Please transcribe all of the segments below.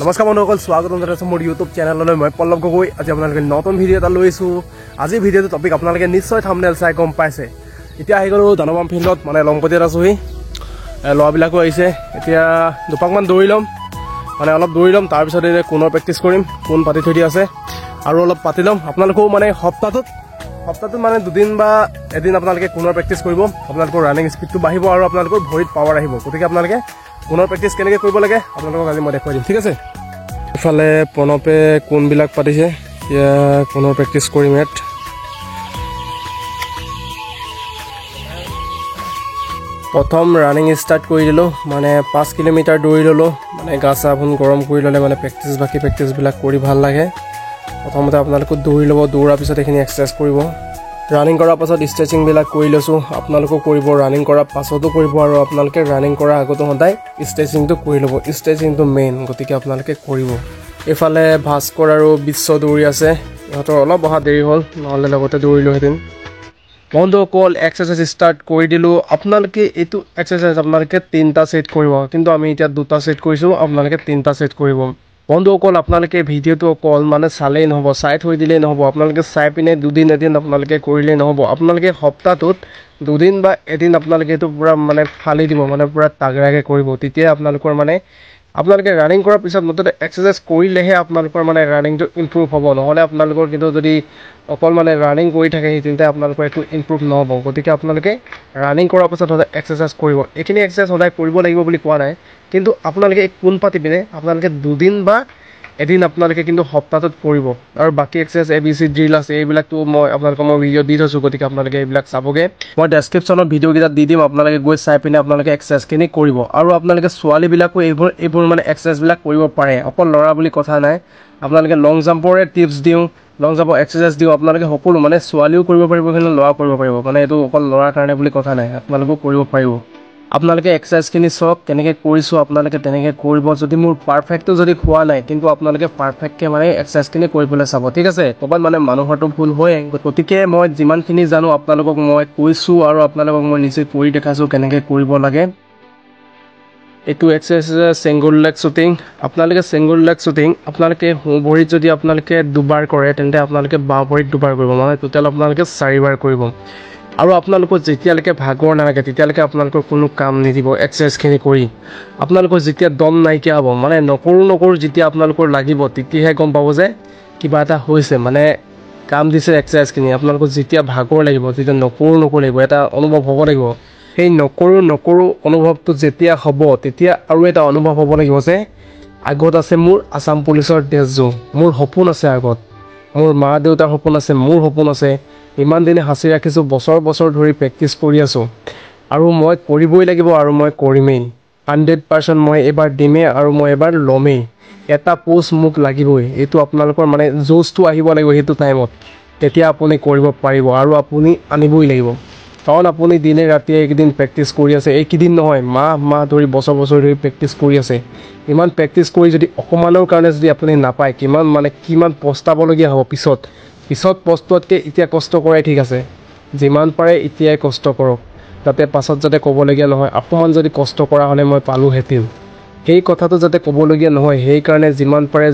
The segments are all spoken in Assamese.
নমস্কাৰ বন্ধুসকল, স্বাগতম জনাইছোঁ মোৰ ইউটিউব চেনেললৈ। মই পল্লৱ গগৈ। আজি আপোনালোকে নতুন ভিডিঅ' এটা লৈছোঁ। আজিৰ ভিডিঅ'টো টপিক আপোনালোকে নিশ্চয় থাম্বনেইল চাই গম পাইছে। এতিয়া আহি গ'লোঁ দানৱাম ফিল্ডত, মানে লংপতিত আছোঁহি। ল'ৰাবিলাকো আহিছে। এতিয়া দুপাকমান দৌৰি ল'ম, মানে অলপ দৌৰি ল'ম, তাৰপিছত কোণৰ প্ৰেক্টিচ কৰিম। কোণ পাতি থৈ দিয়া আছে আৰু অলপ পাতি ল'ম। আপোনালোকেও মানে সপ্তাহটোত মানে দুদিন বা এদিন আপোনালোকে কোণৰ প্ৰেক্টিচ কৰিব। আপোনালোকৰ ৰানিং স্পীডটো বাঢ়িব আৰু আপোনালোকৰ ভৰিত পাৱাৰ আহিব। গতিকে আপোনালোকে কোণৰ প্ৰেক্টিচ কেনেকৈ কৰিব লাগে আপোনালোকক আজি মই দেখুৱাই দিম, ঠিক আছে। ইফালে প্ৰণৱে কোণবিলাক পাতিছে, এতিয়া কোণৰ প্ৰেক্টিচ কৰিম ইয়াত। প্ৰথম ৰানিং ষ্টাৰ্ট কৰি দিলোঁ, মানে 5 কিলোমিটাৰ দৌৰি ল'লোঁ। মানে গা চা গৰম কৰি ল'লে মানে বাকী প্ৰেক্টিচবিলাক কৰি ভাল লাগে। প্ৰথমতে আপোনালোকে দৌৰি ল'ব, দৌৰাৰ পিছত এইখিনি এক্সাৰচাইজ কৰিব। ৰানিং কৰাৰ পাছত ষ্ট্ৰেচিংবিলাক কৰি লৈছোঁ, আপোনালোকেও কৰিব। ৰানিং কৰাৰ পাছতো কৰিব আৰু আপোনালোকে ৰানিং কৰাৰ আগতো সদায় ষ্ট্ৰেচিংটো কৰি ল'ব। ষ্ট্ৰেচিংটো মেইন, গতিকে আপোনালোকে কৰিব। এইফালে ভাস্কৰ আৰু বিশ্ব দৌৰি আছে, ইহঁতৰ অলপ অহা দেৰি হ'ল, নহ'লে লগতে দৌৰিলোহেঁতেন। বন্ধুসকল, এক্সাৰচাইজ ষ্টাৰ্ট কৰি দিলোঁ। আপোনালোকে এইটো এক্সাৰচাইজ আপোনালোকে 3টা ছেট কৰিব, কিন্তু আমি এতিয়া 2টা ছেট কৰিছোঁ, আপোনালোকে 3টা ছেট কৰিব। বন্ধুসকল, আপোনালোকে ভিডিঅ'টো অকল মানে চালেই নহ'ব, চাই থৈ দিলেই নহ'ব। আপোনালোকে চাই পিনে দুদিন এদিন আপোনালোকে কৰিলেই নহ'ব। আপোনালোকে সপ্তাহটোত দুদিন বা এদিন আপোনালোকে এইটো পূৰা মানে ফালি দিব, মানে পূৰা তাগৰাকৈ কৰিব। তেতিয়া আপোনালোকে ৰানিং কৰাৰ পিছত মুঠতে এক্সাৰচাইজ কৰিলেহে আপোনালোকৰ মানে ৰানিংটো ইম্প্ৰুভ হ'ব। নহ'লে আপোনালোকৰ কিন্তু যদি অকল মানে ৰানিং কৰি থাকে তেন্তে আপোনালোকৰ একো ইম্প্ৰুভ নহ'ব। গতিকে আপোনালোকে ৰানিং কৰাৰ পাছত সদায় এক্সাৰচাইজ কৰিব। এইখিনি এক্সাৰচাইজ সদায় কৰিব লাগিব বুলি কোৱা নাই, কিন্তু আপোনালোকে কোণ পাতি পিনে আপোনালোকে দুদিন বা এদিন আপোনালোকে কিন্তু সপ্তাহটোত কৰিব। আৰু বাকী এক্সাৰচাইজ ABC ড্ৰিল আছে, এইবিলাকতো মই আপোনালোকক ভিডিঅ' দি থৈছোঁ, গতিকে আপোনালোকে এইবিলাক চাবগৈ। মই ডেছক্ৰিপশ্যনত ভিডিঅ'কেইটা দি দিম, আপোনালোকে গৈ চাই পিনে আপোনালোকে এক্সাৰচাইজখিনি কৰিব। আৰু আপোনালোকে ছোৱালীবিলাকো এইবোৰ মানে এক্সাৰচাইজবিলাক কৰিব পাৰে, অকল ল'ৰা বুলি কথা নাই। আপোনালোকে লং জাম্পৰে টিপছ দিওঁ, লং জাম্পৰ এক্সাৰচাইজ দিওঁ, আপোনালোকে সকলো মানে ছোৱালীও কৰিব পাৰিব, কিন্তু ল'ৰাও কৰিব পাৰিব। মানে এইটো অকল ল'ৰাৰ কাৰণে বুলি কথা নাই, আপোনালোকেও কৰিব পাৰিব। আপোনালোকে এক্সাৰচাইজখিনি চাওক, কেনেকৈ কৰিছোঁ আপোনালোকে তেনেকৈ কৰিব। যদি মোৰ পাৰফেক্টটো যদি হোৱা নাই, কিন্তু আপোনালোকে পাৰফেক্টকৈ মানে এক্সাৰচাইজখিনি কৰিবলৈ চাব, ঠিক আছে। ক'ৰবাত মানে মানুহৰটো ভুল হয়, গতিকে মই যিমানখিনি জানো আপোনালোকক মই কৈছোঁ আৰু আপোনালোকক মই নিজে কৰি দেখাইছোঁ কেনেকৈ কৰিব লাগে। এইটো এক্সাৰচাইজ চেংগুল লেগ শ্বুটিং। আপোনালোকে চেংগুল লেগ শ্বুটিং আপোনালোকে সোঁ ভৰিত যদি আপোনালোকে 2বাৰ কৰে, তেন্তে আপোনালোকে বাওঁ ভৰিত 2বাৰ কৰিব, মানে টোটেল আপোনালোকে 4বাৰ কৰিব। আৰু আপোনালোকৰ যেতিয়ালৈকে ভাগৰ নালাগে তেতিয়ালৈকে আপোনালোকৰ কোনো কাম নিদিব এক্সাৰচাইজখিনি কৰি। আপোনালোকৰ যেতিয়া দম নাইকিয়া হ'ব, মানে নকৰোঁ যেতিয়া আপোনালোকৰ লাগিব, তেতিয়াহে গম পাব যে কিবা এটা হৈছে, মানে কাম দিছে এক্সাৰচাইজখিনি। আপোনালোকৰ যেতিয়া ভাগৰ লাগিব, তেতিয়া নকৰোঁ লাগিব, এটা অনুভৱ হ'ব লাগিব। সেই নকৰোঁ অনুভৱটো যেতিয়া হ'ব, তেতিয়া আৰু এটা অনুভৱ হ'ব লাগিব যে আগত আছে মোৰ আছাম পুলিচৰ ড্ৰেছযোৰ, মোৰ সপোন আছে আগত, মোৰ মা দেউতাৰ সপোন আছে, মোৰ সপোন আছে। ইমান দিনে সাঁচি ৰাখিছোঁ, বছৰ ধৰি প্ৰেক্টিচ কৰি আছোঁ, আৰু মই কৰিবই লাগিব আৰু মই কৰিমেই। 100% মই এইবাৰ দিমেই আৰু মই এইবাৰ ল'মেই। এটা পোষ্ট মোক লাগিবই। এইটো আপোনালোকৰ মানে জোচটো আহিব লাগিব সেইটো টাইমত, তেতিয়া আপুনি কৰিব পাৰিব আৰু আপুনি আনিবই লাগিব। কাৰণ আপুনি দিনে ৰাতিয়ে এইকেইদিন প্ৰেক্টিচ কৰি আছে, এইকেইদিন নহয়, মাহ ধৰি বছৰ ধৰি প্ৰেক্টিচ কৰি আছে। ইমান প্ৰেক্টিচ কৰি যদি অকণমানৰ কাৰণে যদি আপুনি নাপায়, কিমান পস্তাবলগীয়া হ'ব পিছত পস্তোৱাতকৈ এতিয়া কষ্ট কৰাই ঠিক আছে। যিমান পাৰে এতিয়াই কষ্ট কৰক, যাতে পাছত যাতে ক'বলগীয়া নহয় অকণমান যদি কষ্ট কৰা হ'লে মই পালোঁহেঁতেন, সেই কথাটো যাতে ক'বলগীয়া নহয়। সেইকাৰণে যিমান পাৰে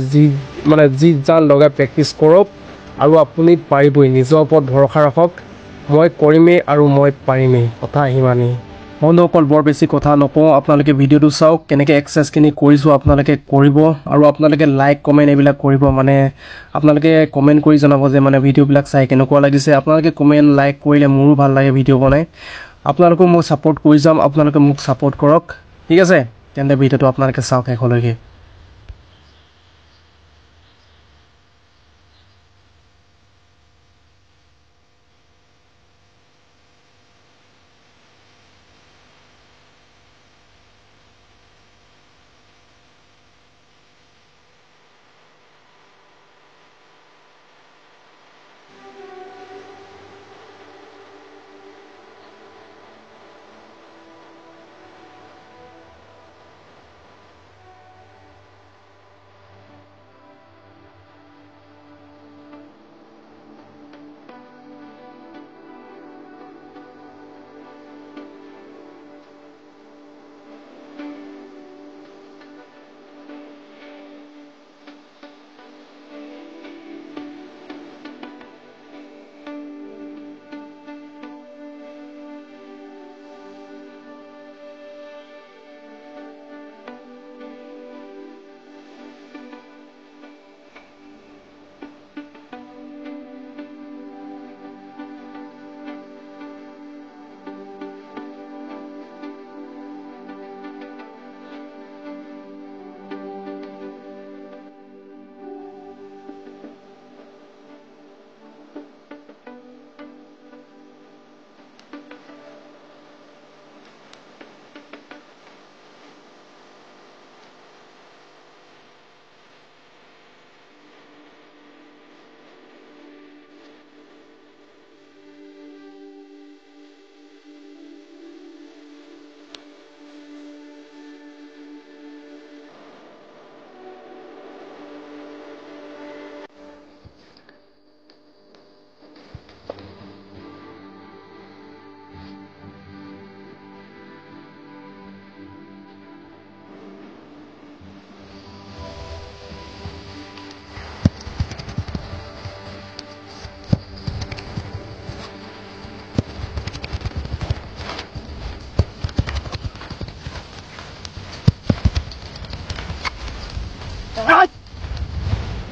যি জান লগাই প্ৰেক্টিচ কৰক, আৰু আপুনি পাৰিবই। নিজৰ ওপৰত ভৰসা ৰাখক, মই কৰিমেই আৰু মই পাৰিমেই, কথা সিমানেই। বন্ধুসকল, বৰ বেছি কথা নকওঁ, আপোনালোকে ভিডিঅ'টো চাওক, কেনেকৈ এক্সাৰচাইজখিনি কৰিছোঁ আপোনালোকে কৰিব। আৰু আপোনালোকে লাইক কমেণ্ট এইবিলাক কৰিব, মানে আপোনালোকে কমেণ্ট কৰি জনাব যে মানে ভিডিঅ'বিলাক চাই কেনেকুৱা লাগিছে। আপোনালোকে কমেণ্ট লাইক কৰিলে মোৰো ভাল লাগে ভিডিঅ' বনাই। আপোনালোকেও মোক ছাপোৰ্ট কৰি যাম, আপোনালোকে মোক ছাপোৰ্ট কৰক, ঠিক আছে। তেন্তে ভিডিঅ'টো আপোনালোকে চাওক শেষলৈকে।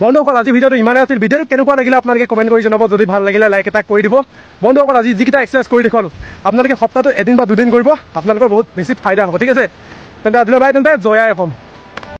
বন্ধুসকল আজি ভিডিঅ'টো ইমানেই আছিল। ভিডিঅ'টো কেনেকুৱা লাগিলে আপোনালোকে কমেণ্ট কৰি জনাব। যদি ভাল লাগিলে লাইক এটা কৰি দিব। বন্ধুসকল আজি যিকেইটা এক্সাৰচাইজ কৰি দেখুৱালোঁ আপোনালোকে সপ্তাহটো এদিন বা দুদিন কৰিব, আপোনালোকৰ বহুত বেছি ফাইদা হ'ব। ঠিক আছে, তেন্তে আজিলৈ বাই, তেন্তে জয় আই অসম।